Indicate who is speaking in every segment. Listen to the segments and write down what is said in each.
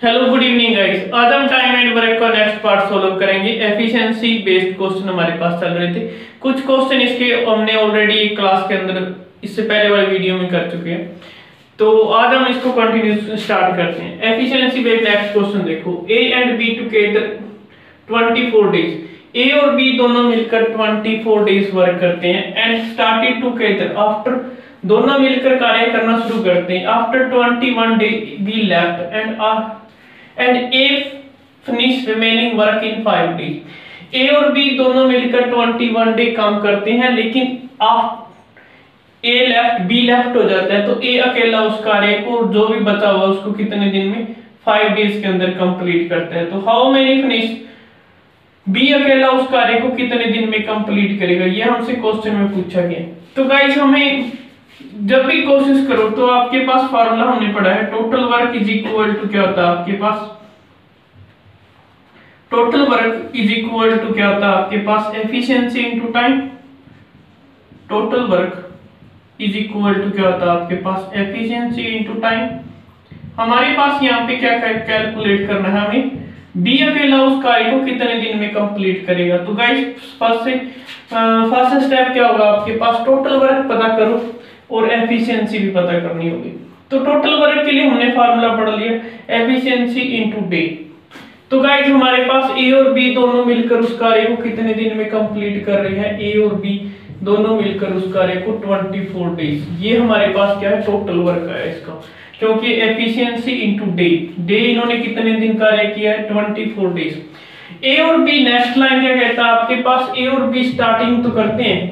Speaker 1: Hello good evening guys. आज हम time and work का नेक्स्ट पार्ट सॉल्व करेंगे। एफिशिएंसी बेस्ड क्वेश्चन हमारे पास चल रहे थे। कुछ क्वेश्चन इसके हमने ऑलरेडी क्लास के अंदर इससे पहले वाले वीडियो में कर चुके हैं, तो आज हम इसको कंटिन्यू स्टार्ट करते हैं। एफिशिएंसी बेस्ड नेक्स्ट क्वेश्चन देखो, A and B together 24 days. A और बी दोनों मिलकर 24 डेज वर्क करते हैं एंड स्टार्टेड टुगेदर आफ्टर, दोनों मिलकर कार्य करना शुरू करते हैं। After 21 day B left and A finish remaining work in 5 days. A और बी दोनों मिलकर 21 डे काम करते हैं, लेकिन ए लेफ्ट बी लेफ्ट हो जाता है, तो ए अकेला उस कार्य को जो भी बचा हुआ उसको कितने दिन में 5 डेज के अंदर कंप्लीट करता है। तो हाउ मेनी फिनिश, बी अकेला उस कार्य को कितने दिन में कंप्लीट करेगा, ये हमसे क्वेश्चन में पूछा गया। तो गाइस हमें जब भी कोशिश करो तो आपके पास फार्मूला हमने पढ़ा है, total work is equal to क्या होता है आपके पास, total work is equal to क्या होता है आपके पास, efficiency into time. Total work is equal to क्या होता है आपके पास, एफिशिएंसी इनटू टाइम। हमारे पास यहाँ पे क्या कैलकुलेट करना है हमें, बी अकेला उस कार्य को कितने दिन में कंप्लीट करेगा। तो गाइस फर्स्ट स्टेप क्या होगा आपके पास, टोटल वर्क पता करो और एफिशिएंसी भी पता करनी होगी। तो टोटल वर्क के लिए हमने फार्मूला पढ़ लिया, एफिशिएंसी इनटू डे। तो गाइस हमारे पास ए और बी दोनों मिलकर उस कार्य को कितने दिन में कंप्लीट कर रहे हैं, ए और बी दोनों मिलकर उस कार्य को 24 डेज। ये हमारे पास क्या है, टोटल वर्क है इसका, क्योंकि एफिशिएंसी इनटू डे, डे इन्होंने कितने दिन कार्य किया है, 24 डेज। ए और बी नेक्स्ट लाइन क्या कहता है आपके पास, ए और बी स्टार्टिंग तो करते हैं,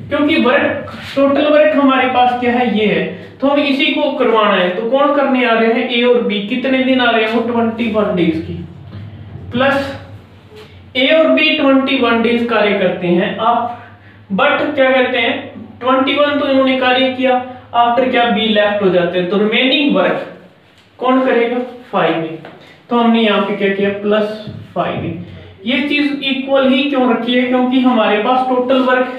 Speaker 1: क्योंकि वर्क टोटल वर्क हमारे पास क्या है, ये है, तो हमें इसी को करवाना है। तो कौन करने आ रहे हैं, ए और बी कितने दिन आ रहे हैं, वो 21 डेज की, प्लस ए और बी 21 डेज कार्य करते हैं आप, बट क्या कहते हैं 21 तो इन्होंने कार्य किया, आफ्टर क्या बी लेफ्ट हो जाते हैं, तो रिमेनिंग वर्क कौन करेगा, 5 तो हमने यहाँ पे क्या किया, प्लस 5। ये चीज इक्वल ही क्यों रखी है, क्योंकि हमारे पास टोटल वर्क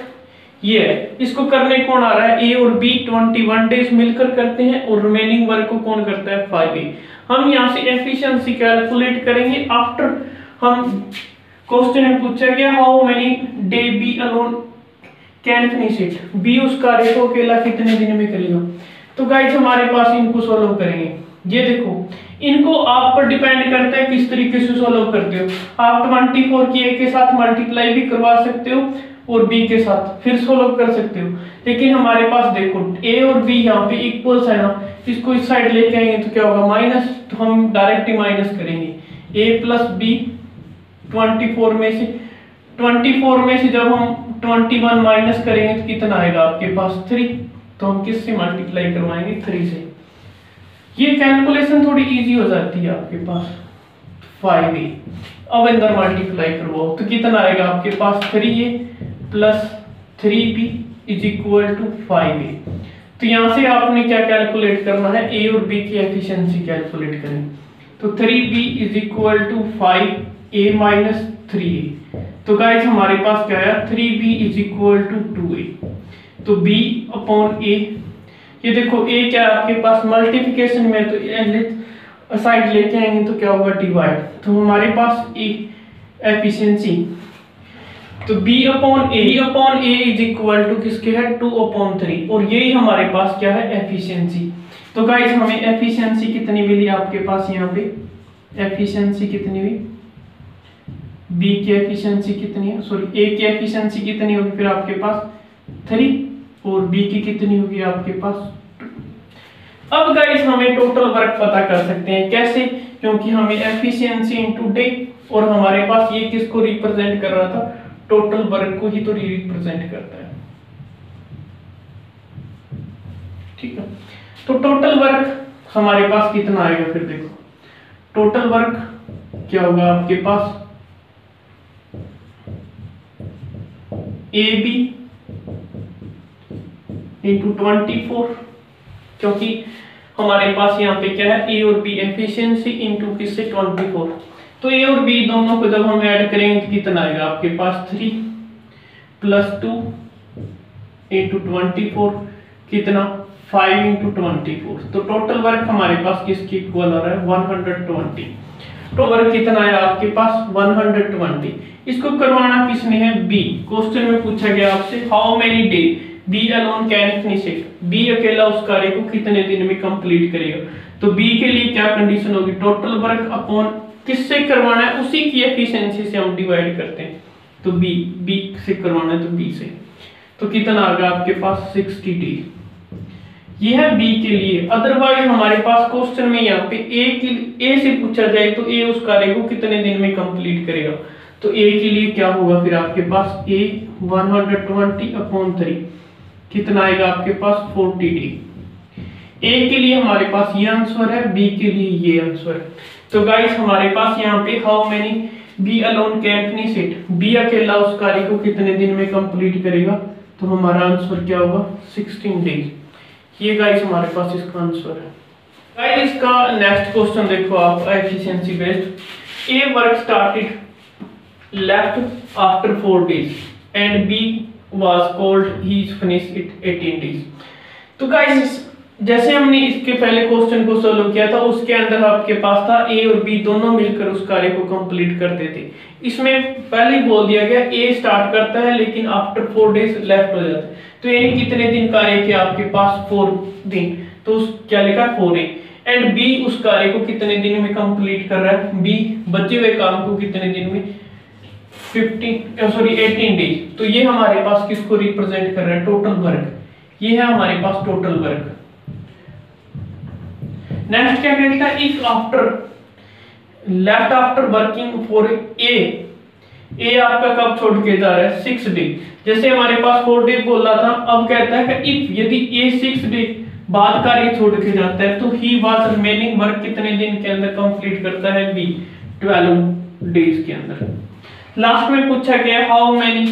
Speaker 1: ये है, इसको करने कौन आ रहा है, ए और बी 21 डेज मिलकर करते हैं और रिमेनिंग वर्क को कौन करता है, 5। हम यहाँ से एफिशिएंसी कैलकुलेट करेंगे आफ्टर, हम क्वेश्चन में पूछा गया how many day B alone can finish it, B उस कार्य को अकेला कितने दिन में करेगा। तो गाइस हमारे पास इनको सॉल्व करेंगे। ये देखो, इनको आप पर डिपेंड करता है किस तरीके से सॉल्व करते हो। आप 24 की ए के साथ मल्टीप्लाई भी करवा सकते हो और बी के साथ फिर सॉल्व कर सकते हो, लेकिन हमारे पास देखो ए और बी यहाँ पे इक्वल्स है ना, इसको इस साइड लेके आएंगे तो क्या होगा, माइनस, तो हम डायरेक्ट ही माइनस करेंगे, ए प्लस बी 24 में से जब हम 21 माइनस करेंगे तो कितना आएगा आपके पास, 3। तो हम किससे मल्टीप्लाई करवाएंगे, 3 से। ये कैलकुलेशन थोड़ी इजी हो जाती है आपके पास, 5a। अब अंदर मल्टीप्लाई करवाओ तो कितना आएगा आपके पास, 3a plus 3b is equal to 5a। तो यहां से आपने क्या कैलकुलेट करना है, ए और बी की एफिशिएंसी कैलकुलेट करें। तो 3b is equal to 5a minus 3a। तो गाइस हमारे पास क्या है, 3b is equal to 2a। तो b अपॉन a, ये देखो a क्या है आपके पास, मल्टीप्लिकेशन में तो साइड लेके आएंगे तो क्या होगा, डिवाइड। तो हमारे पास एफिशिएंसी, तो b upon a is equal to किसके है, 2/3, और यही हमारे पास क्या है, एफिशिएंसी। तो गाइस हमें एफिशिएंसी कितनी मिली आपके पास, यहाँ पे एफिशिएंसी कितनी हुई, b की एफिशिएंसी कितनी है, सॉरी a की एफिशिएंसी कितनी होगी फिर आपके पास 3, और b की कितनी होगी आपके पास 2। अब गाइस हमें टोटल वर्क पता कर सकते हैं, कैसे, क्योंकि हमें एफिशिएंसी इनटू डे, और हमारे पास ये किसको रिप्रेजेंट कर रहा था, टोटल वर्क को ही तो रिप्रेजेंट करता है, ठीक है। तो टोटल वर्क हमारे पास कितना आएगा, फिर देखो टोटल वर्क क्या होगा आपके पास, ए बी इंटू 24, क्योंकि हमारे पास यहाँ पे क्या है, ए और बी एफिशिएंसी इंटू किससे 24। तो ए और बी दोनों को जब हम ऐड करेंगे तो कितना आएगा आपके पास, 3 प्लस 2 इंटू 24 कितना 5 इंटू 24, तो टोटल वर्क हमारे पास किसके इक्वल आ रहा है 120। तो वर्क कितना है आपके पास 120। इसको करवाना किसने है बी। क्वेश्चन में पूछा गया आपसे how many day B alone can finish it, B अकेला उस कार्य को कितने दिन में कंप्लीट करेगा। तो बी के लिए क्या कंडीशन होगी, टोटल वर्क अपॉन किससे करवाना है उसी की एफिशिएंसी से हम डिवाइड करते हैं। तो बी से करवाना है तो बी से, तो कितना आ गया आपके पास 60 डे। ये है बी के लिए। अदरवाइज हमारे पास क्वेश्चन में यहाँ पे ए से पूछा जाए तो ए उस कार्य को कितने दिन में कंप्लीट करेगा। तो ए के लिए क्या होगा फिर आपके पास ए 120/3 कितना आएगा आपके पास 40 डे। ए के लिए हमारे पास ये आंसर है, बी के लिए ये आंसर है। तो गाइस हमारे पास यहाँ पे how many B alone can finish it, B अकेला उस कार्य को कितने दिन में कंप्लीट करेगा। तो हमारा आंसर क्या होगा 16 डेज। ये गाइस हमारे पास इसका आंसर है। गाइस इसका नेक्स्ट क्वेश्चन देखो आप efficiency based. A work started left after 4 days and B was called he finish it 18 days। तो गाइस जैसे हमने इसके पहले क्वेश्चन को सॉल्व किया था उसके अंदर आपके पास था ए और बी दोनों मिलकर उस कार्य को कंप्लीट करते थे। इसमें पहले ही बोल दिया गया ए स्टार्ट करता है लेकिन आफ्टर 4 days लेफ्ट हो जाता है। तो यानी कितने दिन कार्य के आपके पास 4 दिन, तो उस क्या लिखा 4 day एंड बी उस कार्य को कितने दिन में कंप्लीट कर रहा है, बी बचे हुए काम को कितने दिन में 18 डेज। तो ये हमारे पास किसको रिप्रेजेंट कर रहा है टोटल वर्क, ये है हमारे पास टोटल वर्क। नेक्स्ट क्या कहता है if after left after working for a आपका कब छोड़ के जा रहा है 6 डे। जैसे हमारे पास 4 डे बोला था, अब कहता है कि इफ यदि ए 6 डे बाद कार्य छोड़ के जाता है तो ही वाज रिमेनिंग वर्क कितने दिन के अंदर कंप्लीट करता है बी 12 डेज के अंदर। लास्ट में पूछा गया how many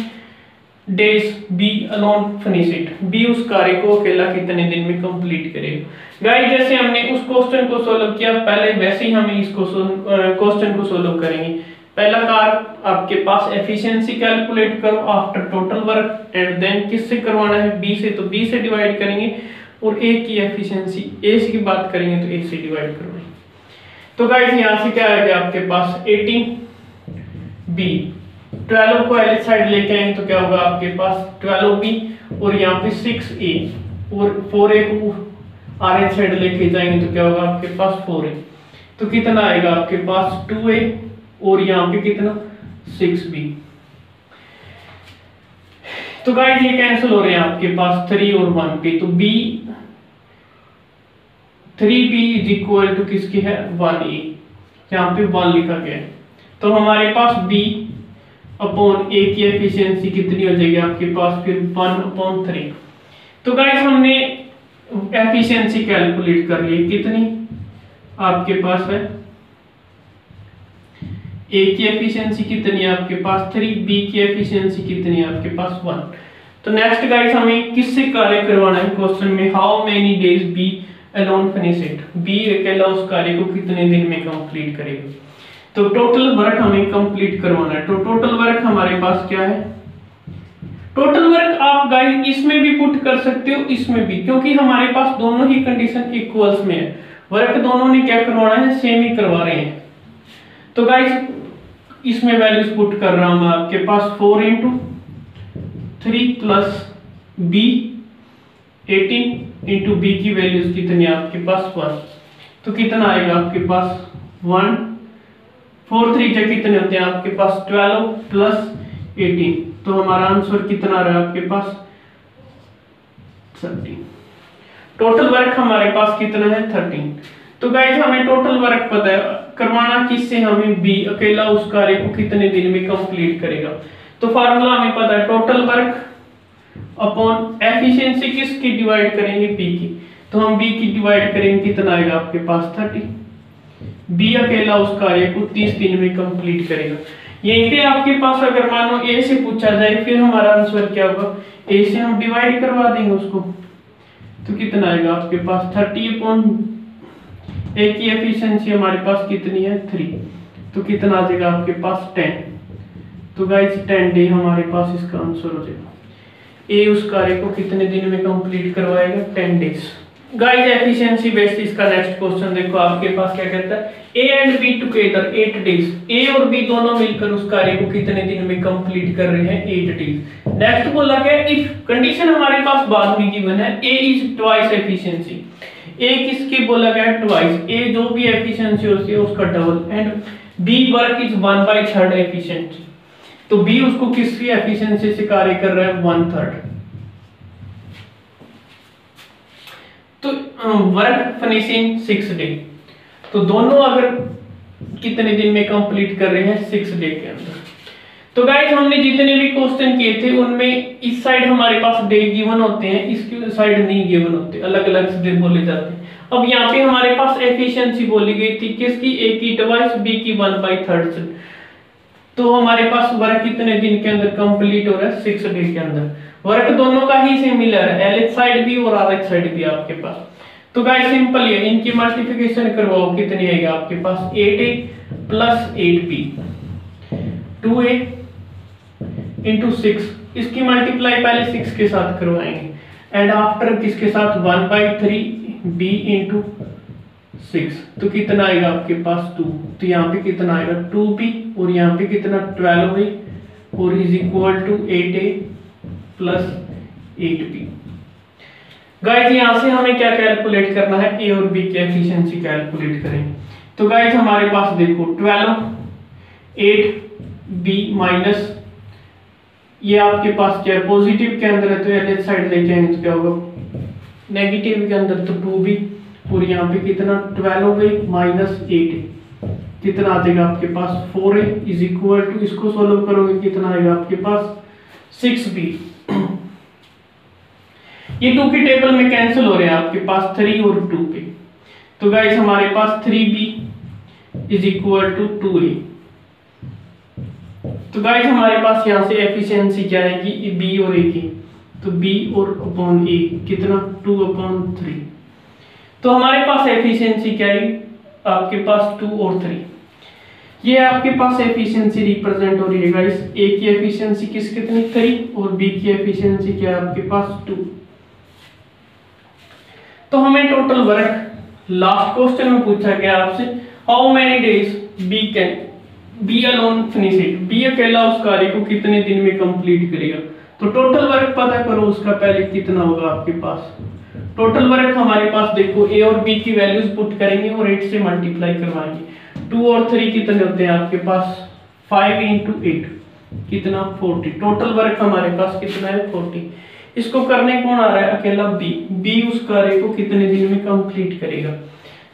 Speaker 1: days B alone finish it, B उस कार्य को अकेला कितने दिन में कंप्लीट करेगा। गाइस जैसे हमने उस क्वेश्चन को सॉल्व किया पहले वैसे ही हम इसको क्वेश्चन को सॉल्व करेंगे। पहला कार्य आपके पास एफिशिएंसी कैलकुलेट करो after total work and then किससे करवाना है बी से, तो बी से डिवाइड करेंगे और ए की एफिशिएंसी ए से की बात करेंगे तो ए से डिवाइड करवाएंगे। तो गाइस यहां से क्या आएगा आपके पास 18 बी 12 को एल साइड लेके आएंगे तो क्या होगा आपके पास 12 बी और यहाँ पे 6 ए और 4 ए को आर एच साइड लेके जाएंगे तो क्या होगा आपके पास 4 ए। तो कितना आएगा आपके पास 2 ए और यहाँ पे कितना 6 बी। तो गाइस ये कैंसिल हो रहे हैं आपके पास 3 और 1 पे, तो B 3b is equal to किसकी है 1a, यहाँ पे 1 लिखा गया है। तो हमारे पास b अपॉन a की एफिशिएंसी कितनी हो जाएगी आपके पास फिर 1/3। तो गाइस हमने एफिशिएंसी कैलकुलेट कर ली, कितनी आपके पास है a की एफिशिएंसी कितनी है आपके पास 3, b की एफिशिएंसी कितनी है आपके पास 1। तो नेक्स्ट गाइस हमें किससे कार्य करवाना है क्वेश्चन में how many days B alone finish it, B अकेला उस कार्य को कितने दिन में कंप्लीट करेगा। तो टोटल वर्क हमें कंप्लीट करवाना है। तो टोटल वर्क हमारे पास क्या है, टोटल वर्क आप गाइस इसमें भी पुट कर सकते हो इसमें भी, क्योंकि हमारे पास दोनों ही कंडीशन इक्वल्स में है। वर्क दोनों ने क्या करवाना है सेम ही करवा रहे हैं। तो गाइस इसमें वैल्यूज पुट कर रहा हूं मैं आपके पास 4 × 3 प्लस बी 18 × बी की वैल्यूज कितनी है आपके पास 1। तो कितना आएगा आपके पास 1 4 3 जा कितने होते हैं आपके पास 12 प्लस 18। तो हमारा आंसर कितना आ रहा है आपके पास 13। टोटल वर्क हमारे पास कितना है 13। तो गाइस हमें टोटल वर्क पता है, करवाना किससे हमें बी अकेला उस कार्य को कितने दिन में कंप्लीट करेगा। तो फार्मूला हमें पता है टोटल वर्क अपॉन एफिशिएंसी किसकी डिवाइड करेंगे बी की, तो हम बी की डिवाइड करेंगे कितना आएगा आपके पास 30। बी अकेला उस कार्य को 30 दिन में कंप्लीट करेगा। यहीं पे आपके पास अगर मानो ए से पूछा जाए फिर हमारा आंसर क्या होगा, ए से हम डिवाइड करवा देंगे उसको, तो कितना आएगा आपके पास 30 ए की एफिशिएंसी हमारे पास कितनी है 3, तो कितना आ जाएगा आपके पास 10। तो गाइस 10 डे हमारे पास इसका आंसर हो जाएगा। ए उस कार्य को कितने दिन में कंप्लीट करवाएगा 10 डेज। गाइस एफिशिएंसी बेस्ड इसका नेक्स्ट क्वेश्चन देखो आपके पास क्या कहता है, A and B together 8 days. A और बी दोनों मिलकर उस कार्य को कितने दिन में कंप्लीट कर रहे हैं, 8 डेज। नेक्स्ट बोला गया इफ कंडीशन हमारे पास बाद में गिवन है, ए इज ट्वाइस एफिशिएंसी। ए किसकी बोला गया है, ट्वाइस। ए जो भी एफिशिएंसी होती है उसका double, and B work is 1/3 efficiency. तो बी उसको किसकी एफिशिएंसी से कार्य कर रहा है, 1/3। तो वर्क फिनिशिंग 6 डे। तो दोनों अगर कितने दिन में कंप्लीट कर रहे हैं, 6 डे के अंदर। तो गाइस हमने जितने भी क्वेश्चन किए थे उनमें इस साइड हमारे पास डे गिवन होते हैं, इसकी साइड नहीं गिवन होते, अलग अलग से बोले जाते हैं। अब यहाँ पे हमारे पास एफिशिएंसी बोली गई थी किसकी, ए की ट्वाइस, बी की 1/3 से। तो हमारे पास वर्क कितने दिन के अंदर कंप्लीट हो रहा है, 6 डे के अंदर। वर्क दोनों का ही सिमिलर है, एलएच साइड भी और आरएच साइड भी आपके पास। तो गाइस सिंपल है, इनकी मल्टीप्लिकेशन करवाओ, कितनी आएगी आपके पास, 8a plus 8b, 2a into 6। इसकी मल्टीप्लाई पहले 6 के साथ करवाएंगे, एंड आफ्टर किसके साथ, 1/3b इंटू 6। तो कितना आएगा आपके पास, 2। तो यहाँ पे कितना आएगा, 2b, और यहाँ पे कितना, 12a, और is equal to 8a plus 8b। Guys यहाँ से हमें क्या कैलकुलेट करना है, ए और बी की एफिशिएंसी कैलकुलेट करेंगे। तो गाइस हमारे पास देखो 12, 8b माइनस, ये आपके पास क्या है, पॉजिटिव के अंदर है तो एलएच साइड लेके आएंगे तो क्या होगा, नेगेटिव के अंदर, तो 2b, और यहाँ पे कितना, 12a माइनस 8a, कितना आ जाएगा आपके पास, 4a इज इक्वल टू, इसको सोल्व करोगे कितना आएगा आपके पास, 6b। ये 2 की टेबल में कैंसिल हो रहे हैं आपके पास 3 और 2 पे। तो गाइस हमारे पास 3b is equal to 2a। तो गाइस हमारे पास यहाँ से एफिशिएंसी क्या आएगी, b और a की, तो b और अपॉन a कितना, 2/3। तो हमारे पास एफिशिएंसी क्या है आपके पास, 2 और 3। ये आपके पास एफिशिएंसी रिप्रेजेंट हो रही है गाइस, a की एफिशिएंसी कितनी, 3, और b की एफिशिएंसी क्या है आपके पास, 2। तो हमें टोटल वर्क लास्ट क्वेश्चन में पूछा गया आपसे, how many days B can be alone finish it. B अकेला उस कार्य को कितने दिन में कंप्लीट करेगा। तो टोटल वर्क पता करो उसका, पहले कितना होगा आपके पास। टोटल वर्क हमारे पास देखो, ए और बी की वैल्यूज पुट करेंगे और 8 से मल्टीप्लाई करवाएंगे। 2 और 3 कितने होते हैं आपके पास, 5 इंटू 8 कितना, 40। टोटल वर्क हमारे पास कितना है, 40। इसको करने कौन आ रहा है, अकेला बी। बी उस कार्य को कितने दिन में कंप्लीट करेगा।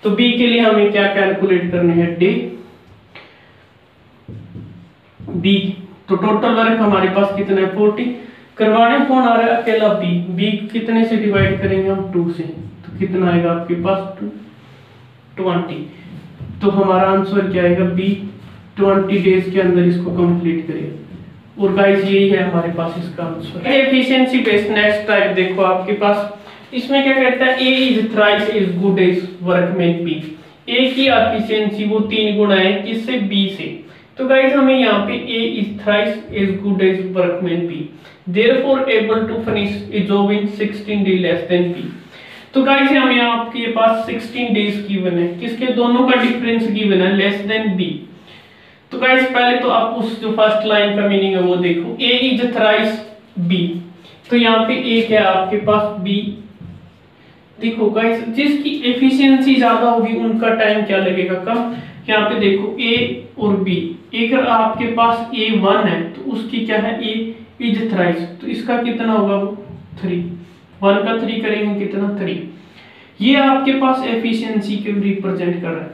Speaker 1: तो बी के लिए हमें क्या कैलकुलेट करने हैं, डे बी। तो टोटल वर्क हमारे पास कितना है, 40। करवाने कौन आ रहा है, अकेला बी। बी कितने से डिवाइड करेंगे हम, 2 से। तो कितना आएगा आपके पास, 20। तो हमारा आंसर क्या आएगा, बी 20 डेज के अंदर इसको कंप्लीट करेगा। और गाइस यही है हमारे पास इसका answer. Efficiency based next type देखो आपके पास, इसमें क्या कहता है, A is thrice is good as workman B. A की एफिशिएंसी वो 3 गुना है किससे, बी से। तो गाइस हमें यहाँ पे A is thrice is good as workman B, therefore able to finish a job in 16 day less than B. तो गाइस हमें आपके पास 16 डेज गिवन है, किसके, दोनों का डिफरेंस गिवन है, लेस देन बी। तो गाइस पहले तो आप उस जो फर्स्ट लाइन का मीनिंग है वो देखो, ए इज थ्राइस बी। तो यहाँ पे ए क्या है आपके पास, बी। देखो गाइस जिसकी एफिशिएंसी ज्यादा होगी उनका टाइम क्या लगेगा, कम। यहाँ पे देखो ए और बी, अगर आपके पास ए 1 है तो उसकी क्या है, ए इज थ्राइस, तो इसका कितना होगा, 3। 1 का 3 करेंगे कितना, 3। ये आपके पास एफिशिएंसी को रिप्रेजेंट कर रहा है।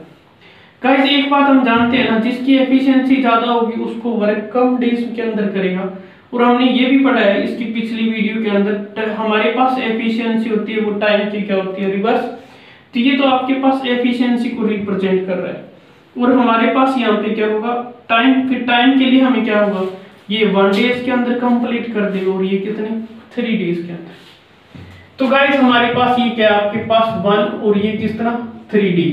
Speaker 1: गाइस एक बात हम जानते हैं ना, जिसकी एफिशिएंसी ज्यादा होगी उसको वर्क कम डेज के अंदर करेगा। और हमने ये भी पढ़ा है इसकी पिछली वीडियो के अंदर, हमारे पास एफिशिएंसी होती है वो टाइम की क्या होती है, रिवर्स। तो ये तो आपके पास एफिशिएंसी को रिप्रेजेंट कर रहा है। और हमारे पास यहाँ पे क्या होगा, टाइम के लिए हमें क्या होगा, ये 1 डेज के अंदर कंप्लीट कर देगा, और ये कितने, 3 डेज के अंदर। तो गाइस हमारे पास ये क्या है, आपके पास 1 और ये किस तरह 3D।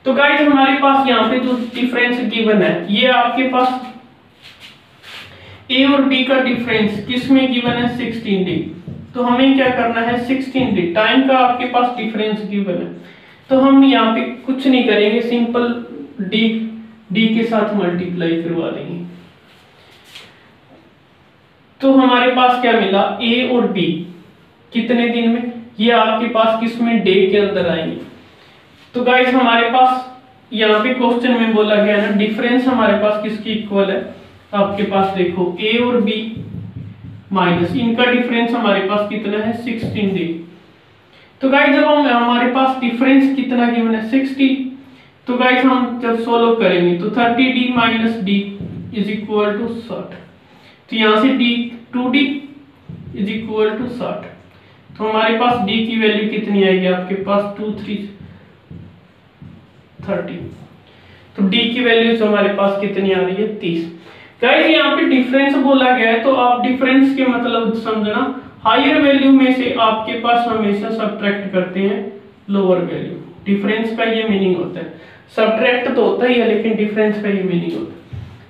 Speaker 1: तो गाइस हमारे पास यहाँ पे जो डिफरेंस गिवन है, ये आपके पास ए और बी का डिफरेंस किस में गिवन है, 16 डे। तो तो हमें क्या करना है 16 डे, टाइम का आपके पास डिफरेंस गिवन है। तो हम यहाँ पे कुछ नहीं करेंगे, सिंपल डी के साथ मल्टीप्लाई करवा देंगे। तो हमारे पास क्या मिला, ए और बी कितने दिन में, ये आपके पास किस में, डे के अंदर आएंगे। तो गाइस हमारे पास यहाँ पे क्वेश्चन में बोला गया है ना, डिफरेंस हमारे पास किसकी इक्वल है, आपके पास देखो ए और बी माइनस इनका डिफरेंस हमारे पास कितना है 16 डे। तो गाइस जब हम हमारे पास डिफरेंस कितना गिवन है 60, तो गाइस हम जब सोल्व करेंगे तो 30d minus D is equal to 60। तो यहाँ से D 2d is equal to 60। तो हमारे पास d की वैल्यू कितनी आएगी आपके पास 2 3 30। तो d की वैल्यू तो हमारे पास कितनी आ रही है 30। गाइस यहाँ पे डिफरेंस बोला गया है, तो आप डिफरेंस के मतलब समझना, हायर वैल्यू में से आपके पास हमेशा सब्ट्रैक्ट करते हैं लोअर वैल्यू। डिफरेंस का ये मीनिंग होता है, सब्ट्रैक्ट तो होता ही है लेकिन डिफरेंस का ये मीनिंग होता है।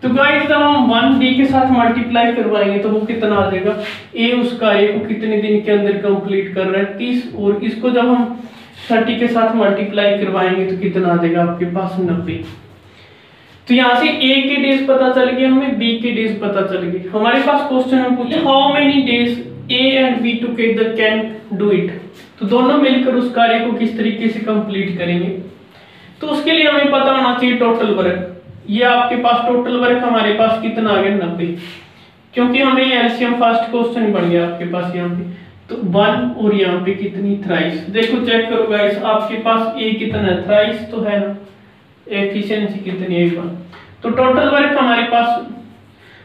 Speaker 1: तो गाइस जब हम 1d के साथ मल्टीप्लाई करवाएंगे तो वो कितना आ जाएगा, ए उस कार्य को कितने दिन के अंदर कंप्लीट कर रहा है 30, और इसको जब हम 30 के साथ मल्टीप्लाई करवाएंगे तो कितना आ जाएगा आपके पास 90। तो यहाँ से ए के डेज पता चल गए, हमें बी के डेज पता चल गए। हमारे पास क्वेश्चन में पूछा how many days A and B together can do it, तो दोनों मिलकर उस कार्य को किस तरीके से कंप्लीट करेंगे। तो उसके लिए हमें पता होना चाहिए टोटल वर्क। ये आपके पास टोटल वर्क हमारे पास कितना आ गया 90, क्योंकि हमें एलसीएम फर्स्ट क्वेश्चन बन गया आपके पास यहाँ पे। तो 1 और यहाँ पे कितनी थ्राइस, देखो चेक करो गाइस, आपके पास ए कितना है थ्राइस तो है ना, एफिशिएंसी कितनी है 1। तो टोटल वर्क हमारे पास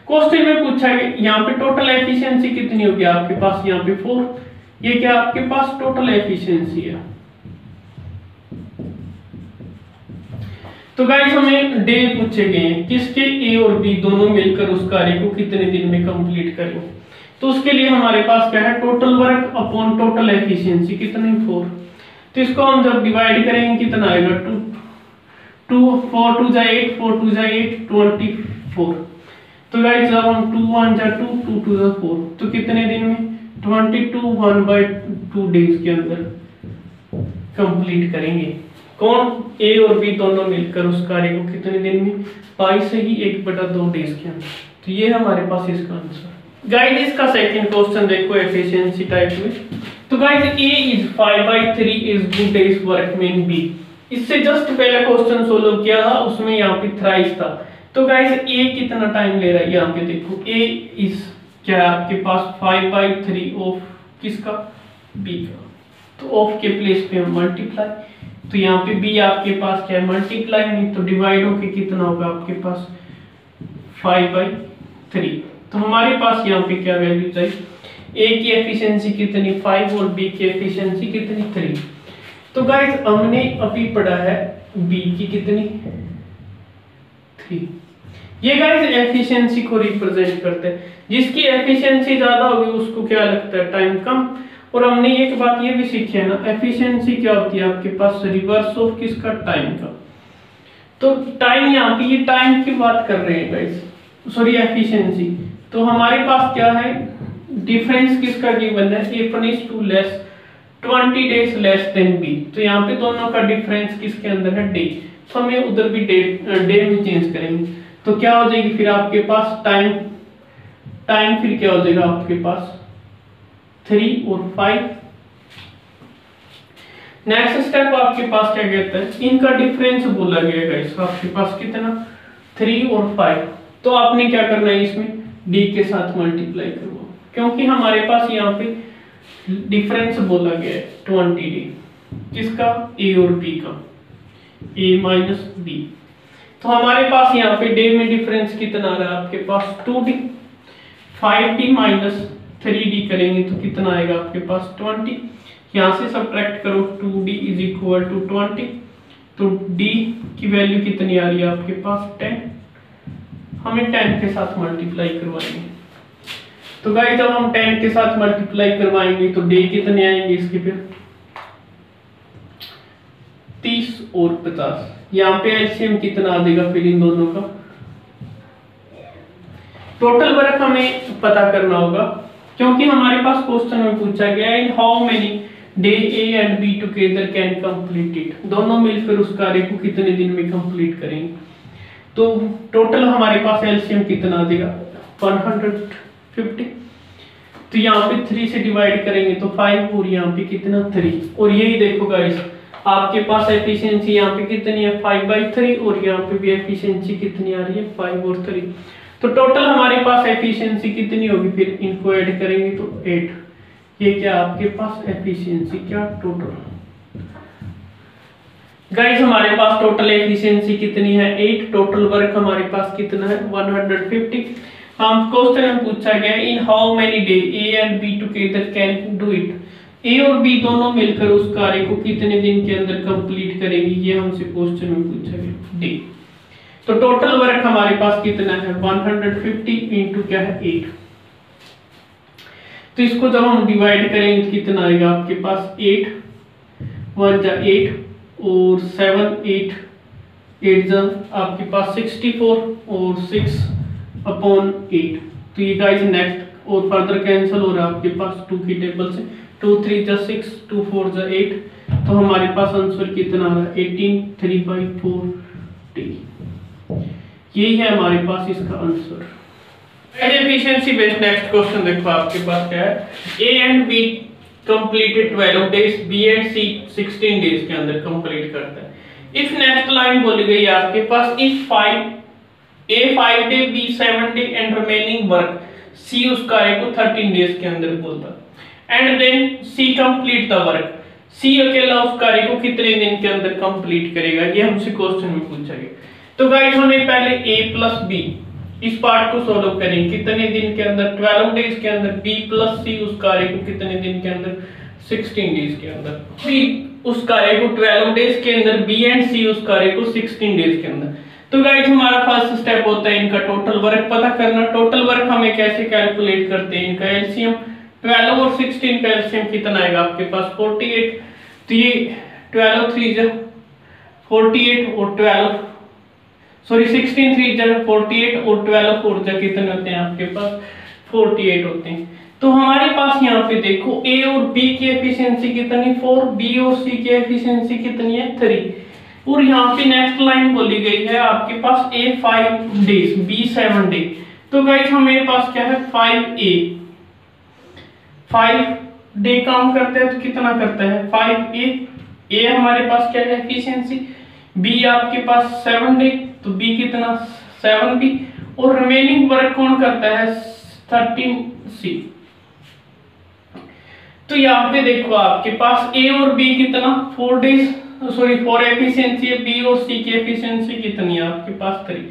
Speaker 1: क्वेश्चन में पूछा है, यहाँ पे टोटल एफिशिएंसी कितनी होगी आपके पास यहाँ पे 4, ये क्या आपके पास टोटल एफिशिएंसी है। तो गाइस हमें डे पूछे गए हैं किसके, ए और बी दोनों मिलकर उस कार्य को कितने दिन में कंप्लीट करेंगे। तो उसके लिए हमारे पास क्या है, total work upon total efficiency कितनी 4। तो इसको हम जब डिवाइड करेंगे कितना आएगा 2 4 2 जा 8 4 2 जा 8 24। तो गाइस जब हम 2 1 जा 2 2 2 जा 4, तो कितने दिन में 22 1/2 डेज के अंदर कंप्लीट करेंगे। कौन, ए और बी दोनों मिलकर उस कार्य को कितने दिन में, 22 से ही 1/2 डेज के अंदर। तो ये हमारे पास इसका आंसर। गाइस इसका सेकंड क्वेश्चन देखो एफिशिएंसी टाइप में। तो guys A is 5/3 is good days work mean B, इससे जस्ट पहले क्वेश्चन सोल्व किया था, उसमें यहाँ पे थ्राइस था। तो गाइस ए कितना टाइम ले रहा है, यहाँ पे देखो ए इज क्या है आपके पास 5/3 ऑफ किसका, बी का। तो ऑफ के प्लेस पे हम मल्टीप्लाई, तो यहाँ पे बी आपके पास क्या है मल्टीप्लाई में, तो डिवाइड होके कितना होगा आपके पास 5/3। तो हमारे पास यहाँ पे क्या वैल्यू चाहिए, ए की एफिशिएंसी कितनी 5 और बी की एफिशिएंसी कितनी 3। तो गाइस हमने अभी पढ़ा है बी की कितनी 3। ये गाइस एफिशिएंसी को रिप्रेजेंट करते हैं, जिसकी एफिशिएंसी ज्यादा होगी उसको क्या लगता है टाइम कम। और हमने एक बात ये भी सीखी है ना, एफिशिएंसी क्या होती है आपके पास रिवर्स ऑफ किसका, टाइम का। तो टाइम यहाँ पे ये टाइम की बात कर रहे हैं गाइस, सॉरी एफिशिएंसी। तो हमारे पास क्या है, डिफरेंस किसका गिवन है, A finish to less 20 days less than B. तो यहाँ पे दोनों का डिफरेंस किसके अंदर है, डे। तो हमें उधर भी डे में चेंज करेंगे, तो क्या हो जाएगी फिर आपके पास टाइम फिर क्या हो जाएगा आपके पास 3 और 5। नेक्स्ट स्टेप आपके पास क्या कहता है, इनका डिफरेंस बोला गया गाइस आपके पास कितना 3 और 5। तो आपने क्या करना है, इसमें d के साथ मल्टीप्लाई करवाओ, क्योंकि हमारे पास यहाँ पे डिफरेंस बोला गया है 20d किसका, a और b का, a माइनस b। तो हमारे पास यहाँ पे डे में डिफरेंस कितना आ रहा है आपके पास 2d, 5d माइनस 3d करेंगे तो कितना आएगा आपके पास 20। यहाँ से सब्ट्रैक्ट करो 2d इज इक्वल टू 20, तो d की वैल्यू कितनी आ रही है आपके पास 10। हमें 10 के साथ मल्टीप्लाई करवाएंगे, तो गाइस जब हम 10 के साथ मल्टीप्लाई करवाएंगे तो डे कितने आएंगे इसके फिर 30 और 50। यहाँ पे एलसीएम कितना आ जाएगा फिर इन दोनों का, टोटल वर्क हमें पता करना होगा क्योंकि हमारे पास क्वेश्चन में पूछा गया है इन how many day A and B together can complete it, दोनों मिलकर उस कार्य को कितने दिन में कंप्लीट करेंगे। तो टोटल हमारे पास एलसीएम कितना आ जाएगा 150। तो यहाँ पे 3 से डिवाइड करेंगे तो 5 और यहाँ पे कितना 3। और यही देखो गाइस आपके पास एफिशिएंसी यहाँ पे कितनी है 5/3 और यहाँ पे भी एफिशिएंसी कितनी आ रही है 5 और 3। तो टोटल हमारे पास एफिशिएंसी कितनी होगी, फिर इनको ऐड करेंगे तो 8। ये क्या आपके पास एफिशिएंसी क्या टोटल गाइस हमारे पास टोटल एफिशिएंसी कितनी है 8। टोटल वर्क हमारे पास कितना है 150। हम क्वेश्चन में पूछा गया in how many day A and B together can do it, A और बी दोनों मिलकर उस कार्य को कितने दिन के अंदर कंप्लीट करेंगी, ये हमसे क्वेश्चन में पूछा गया डे। तो टोटल वर्क हमारे पास कितना है 150 इंटू क्या है 8। तो इसको जब हम डिवाइड करेंगे तो कितना आएगा आपके पास 8 1 जा 8 और 7 8 8 जा आपके पास 64 और 6/8। तो ये गाइस नेक्स्ट और फर्दर कैंसिल हो रहा है आपके पास 2 की टेबल से 2 3 जा 6 2 4 जा 8। तो हमारे पास आंसर कितना आ रहा है 18 3/4। यही है हमारे पास इसका answer. Efficiency based next question देखो आपके पास क्या है A and B completed 12 days, B and C 16 days के अंदर कंप्लीट करता है। इफ नेक्स्ट लाइन बोली गई आपके पास if 5 day B 7 day and remaining work C उस कार्य को 13 डेज के अंदर बोलता and then C complete the work, C अकेला उस कार्य को कितने दिन के अंदर कंप्लीट करेगा, ये हमसे क्वेश्चन में पूछा गया। तो गाइस हमें पहले a प्लस बी इस पार्ट को सॉल्व करेंगे कितने दिन के अंदर 12 डेज के अंदर, b प्लस सी उस कार्य को कितने दिन के अंदर 16 डेज के अंदर, b उस कार्य को 12 डेज के अंदर, b एंड c उस कार्य को 16 डेज के अंदर। तो गाइस हमारा फर्स्ट स्टेप होता है इनका टोटल वर्क पता करना। टोटल वर्क हमें कैसे कैलकुलेट करते हैं, इनका एलसीएम 12 और 16 का एलसीएम कितना आएगा आपके पास 48। तो ये 12 3 जा 48 और 16 3 जा 48 और 12 4 जा कितने होते हैं आपके पास 48 होते हैं। तो हमारे पास यहाँ पे देखो a और b की एफिशिएंसी कितनी 4, b और c की एफिशिएंसी कितनी है 3। और यहाँ पे नेक्स्ट लाइन बोली गई है आपके पास a 5 डेज b 7 डे। तो गाइस हमारे पास क्या है 5 डे काम करते हैं तो कितना करता है 5a। a हमारे पास क्या है एफिशिएंसी, b आपके पास 7 डे तो b कितना 7b और रिमेनिंग वर्क कौन करता है 13c। तो यहाँ पे देखो आपके पास a और b कितना 4 डेज 4 एफिशिएंसी है, b और c की एफिशिएंसी कितनी है आपके पास 3।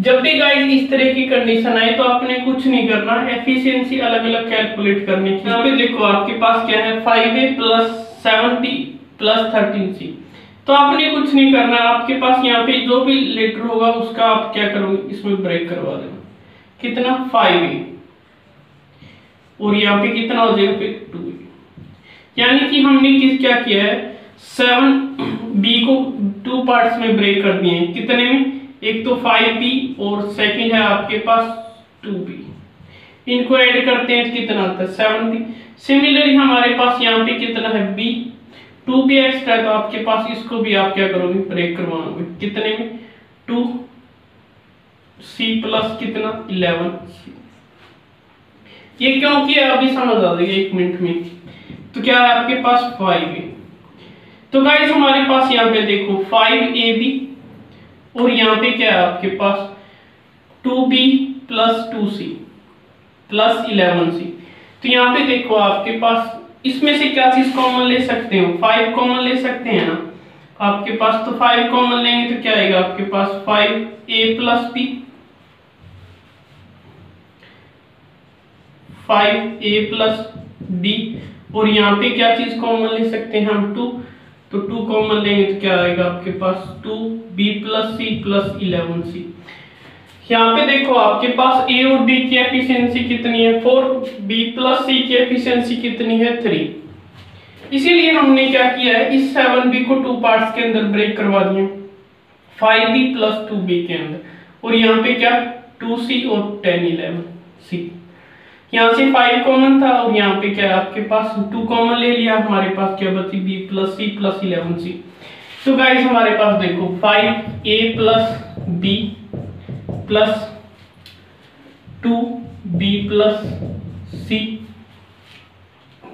Speaker 1: जब भी गाइस इस तरह की कंडीशन आए तो आपने कुछ नहीं करना, एफिशिएंसी अलग अलग कैलकुलेट करनी है। यहाँ पे देखो आपके पास क्या है 5a plus 7b plus 13c। तो आपने कुछ नहीं करना, आपके पास यहाँ पे जो भी लेटर होगा उसका आप क्या करोगे इसमें ब्रेक करवा देना कितना 5a और यहाँ पे कितना हो जाएगा फिर 2a। यानी कि हमने क्या किया है 7b को 2 पार्ट्स में ब्रेक कर दिए हैं कितने में, एक तो 5b और सेकंड है आपके पास 2b। इनको ऐड करते हैं तो कितना आता है 7b। सिमिलरली हमारे पास यहाँ पे कितना है b 2b एक्स्ट्रा, तो आपके पास इसको भी आप क्या करोगे ब्रेक करवाओगे कितने में 2c प्लस कितना 11c। ये क्यों किया अभी समझ आ जाएगा 1 मिनट में। तो क्या है आपके पास 5a। तो गाइस हमारे पास यहाँ पे देखो 5ab और यहाँ पे क्या है आपके पास 2b plus 2c plus 11c। तो यहाँ पे देखो आपके पास इसमें से क्या चीज कॉमन ले सकते हो 5 कॉमन ले सकते हैं ना आपके पास। तो 5 कॉमन लेंगे तो क्या आएगा आपके पास 5a plus b 5a plus b और यहाँ पे क्या चीज कॉमन ले सकते हैं हम 2। तो 2 कॉमन लेंगे तो क्या आएगा आपके पास 2b plus c plus 11c। यहाँ पे देखो आपके पास a और b की एफिशिएंसी कितनी है 4, b प्लस c की एफिशिएंसी कितनी है 3। इसीलिए हमने क्या किया है इस 7b को 2 पार्ट्स के अंदर ब्रेक करवा दिए 5b प्लस 2b के अंदर। और यहाँ पे क्या 2c और 10 11c। यहाँ से 5 कॉमन था और यहाँ पे क्या है आपके पास 2 कॉमन ले लिया, हमारे पास क्या बची b plus c plus 11c। तो गाइस हमारे पास देखो 5a plus b plus 2b plus c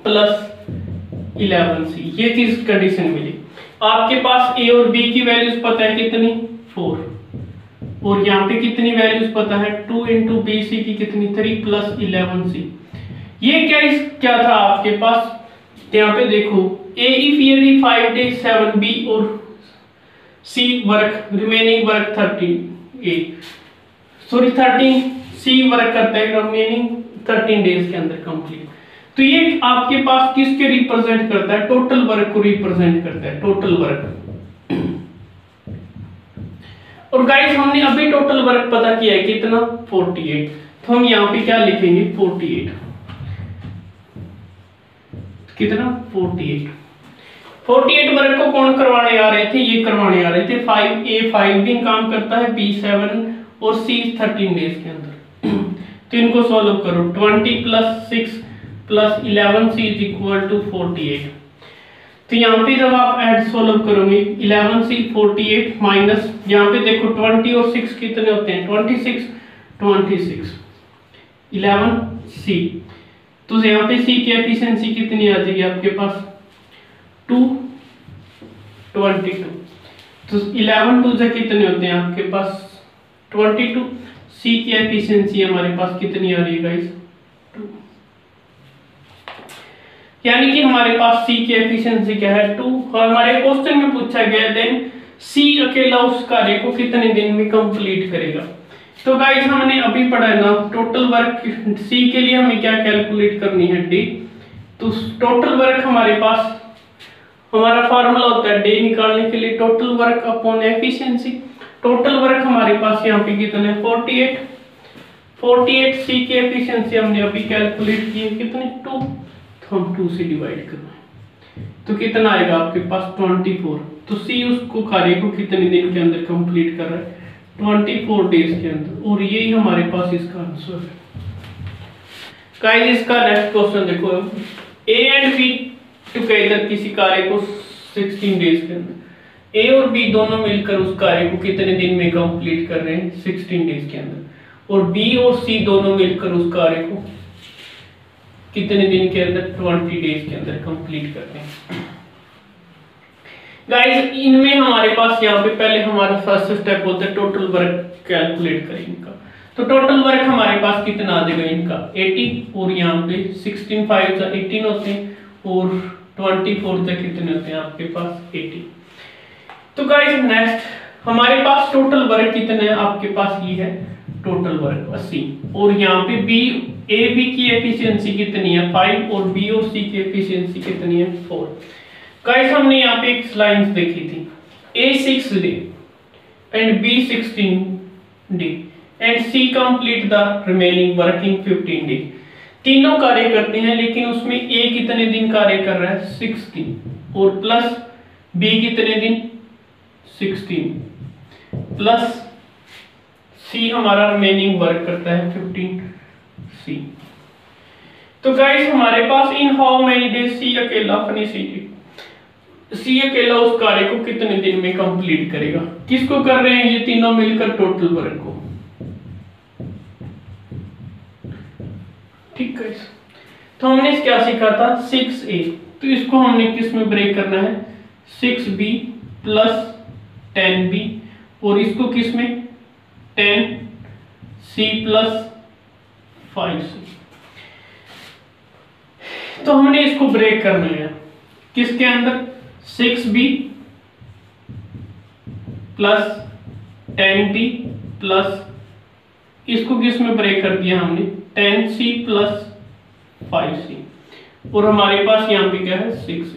Speaker 1: plus 11c, ये चीज कंडीशन मिली। आपके पास a और b की वैल्यूज पता है कितनी 4, और यहाँ पे कितनी वैल्यूज पता है 2 इंटू बी सी की कितनी 3 प्लस 11c। ये क्या था आपके पास, यहाँ पे देखो a इफ यदि 5 days 7b और c work remaining work 13c work करता है रिमेनिंग 13 डेज के अंदर कंप्लीट। तो ये आपके पास किसके रिप्रेजेंट करता है, टोटल वर्क को रिप्रेजेंट करता है, टोटल वर्क। और गाइस हमने अभी टोटल वर्क पता किया है कितना 48, तो हम यहाँ पे क्या लिखेंगे 48, कितना 48 वर्क को कौन करवाने आ रहे थे, ये करवाने आ रहे थे 5a 5 दिन काम करता है, b 7 और c 13 डेज के अंदर। तो इनको सॉल्व करो, 20 plus 6 plus 11c is equal to 48। तो यहाँ पे जब आप ऐड सोल्व करोगे 11c 48 माइनस यहाँ पे देखो 20 और 6 कितने होते हैं 26 11c। तो यहाँ पे c की एफिशिएंसी कितनी आ जाएगी आपके पास 222। तो 11 2 से कितने होते हैं आपके पास 22। c की एफिशिएंसी हमारे पास कितनी आ रही है गाइस 2, यानी कि हमारे पास c की एफिशिएंसी क्या है 2। और हमारे क्वेश्चन में पूछा गया देन c अकेला उस कार्य को कितने दिन में कंप्लीट करेगा। तो गाइस हमने अभी पढ़ा है ना टोटल वर्क, c के लिए हमें क्या कैलकुलेट करनी है d। तो टोटल वर्क हमारे पास हमारा फार्मूला होता है d निकालने के लिए total work upon efficiency. Total work हमारे पास यहाँ पे कितना है 48 c की एफिशिएंसी हमने अभी कैलकुलेट की है कितने 2, तो हम 2 से डिवाइड करना है तो कितना आएगा आपके पास 24। तो c उसको कार्य को कितने दिन के अंदर कंप्लीट कर रहा है 24 डेज के अंदर, और यही हमारे पास इसका आंसर है। गाइस इसका नेक्स्ट क्वेश्चन देखो, a एंड b टुगेदर किसी कार्य को 16 डेज के अंदर, a और b दोनों मिलकर उस कार्य को कितने दिन में कंप्लीट कर रहे हैं 16 डेज के अंदर, और b और c दोनों मिलकर उस कार्य को कितने दिन के अंदर 20 डेज के अंदर कंप्लीट करते हैं। गाइस इनमें हमारे पास यहाँ पे पहले हमारा फर्स्ट स्टेप होता है टोटल वर्क कैलकुलेट करें इनका। तो टोटल वर्क हमारे पास कितना आ जाएगा इनका 80, और यहाँ पे 16 5 से 18 होते हैं, और 24 से कितने होते हैं आपके पास 80। तो गाइस नेक्स्ट हमारे पास टोटल वर्क कितना है आपके पास, ये है टोटल वर्क 80, और यहाँ पे a b की एफिशिएंसी कितनी है 5, और b और c की एफिशिएंसी कितनी है 4। गाइस हमने यहाँ पे एक लाइंस देखी थी a 6 day and b 16 day and c complete the remaining work in 15 day. तीनों कार्य करते हैं, लेकिन उसमें a कितने दिन कार्य कर रहा है 16, और प्लस b कितने दिन 16, प्लस c हमारा रिमेनिंग वर्क करता है 15c। तो गाइस हमारे पास in how many days c अकेला फिनिश इट, c अकेला उस कार्य को कितने दिन में कंप्लीट करेगा। किसको कर रहे हैं ये तीनों मिलकर टोटल वर्क को, ठीक है। तो हमने क्या सीखा था 6a, तो इसको हमने किस में ब्रेक करना है 6b प्लस 10b, और इसको किस में 10c प्लस 5c। तो हमने इसको ब्रेक करना है किसके अंदर 6b प्लस 10b प्लस इसको किस में ब्रेक कर दिया हमने 10c प्लस 5c, और हमारे पास यहाँ पे क्या है 6c।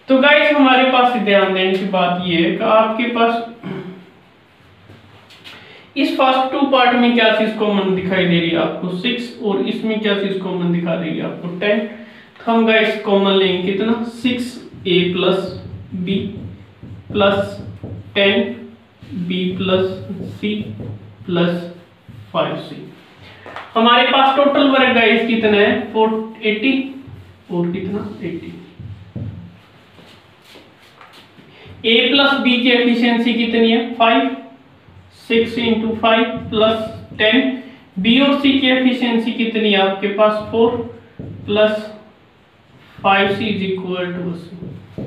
Speaker 1: तो गाइस हमारे पास ध्यान देने की बात ये है कि आपके पास इस फर्स्ट 2 पार्ट में क्या चीज कॉमन दिखाई दे रही है आपको 6, और इसमें क्या चीज कॉमन दिखा रही है आपको 10। तो हम गाइस कॉमन लेंगे कितना 6a plus b plus 10b plus c plus 5c। हमारे पास टोटल वर्क गाइस कितना है 480 और कितना 80। a प्लस बी की एफिशिएंसी कितनी है 5, 6 इंटू 5 प्लस 10। बी और सी की एफिशिएंसी कितनी है आपके पास 4 plus 5 C is equal to 80।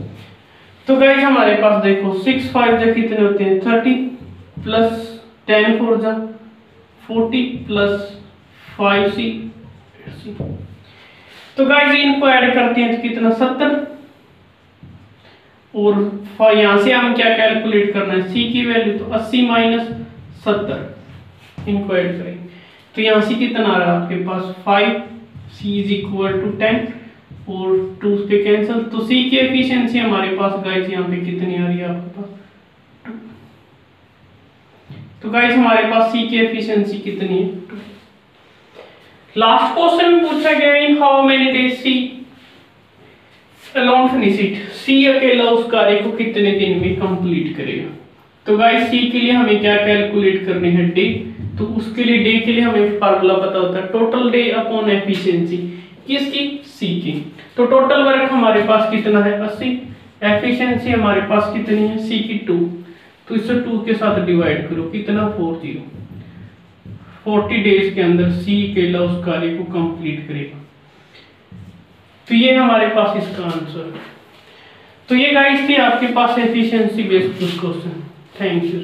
Speaker 1: तो गाइस हमारे पास देखो 6 5 जा कितने होते हैं 30 प्लस 10 4 जा 40 प्लस 5 सी। तो गाइस इनको ऐड करते हैं तो कितना 70, और यहां से हम क्या कैलकुलेट करना है सी की वैल्यू, तो 80 माइनस 70 इनको ऐड करेंगे तो यहां से कितना आ रहा है आपके पास 5 सी इज इक्वल टू 10 और 2 पे कैंसिल। तो सी की एफिशिएंसी हमारे पास गाइस यहाँ पे कितनी आ रही है आपके पास 2। तो गाइस हमारे पास सी की एफिशिएंसी कितनी है 2। लास्ट क्वेश्चन में पूछा गया in how many days C alone finish it, C अकेला उस कार्य को कितने दिन में कंप्लीट करेगा। तो गाइस सी के लिए हमें क्या कैलकुलेट करनी है डे, तो उसके लिए डे के लिए हमें फार्मूला पता होता है टोटल डे अपॉन एफिशिएंसी किसकी सी की। तो टोटल वर्क हमारे पास कितना है 80, एफिशिएंसी हमारे पास कितनी है सी की 2, तो इसे 2 के साथ डिवाइड करो कितना 40 डेज के अंदर सी अकेला उस कार्य को कंप्लीट करेगा। तो ये हमारे पास इसका आंसर है। तो ये गाइस थी आपके पास efficiency based question. Thank you.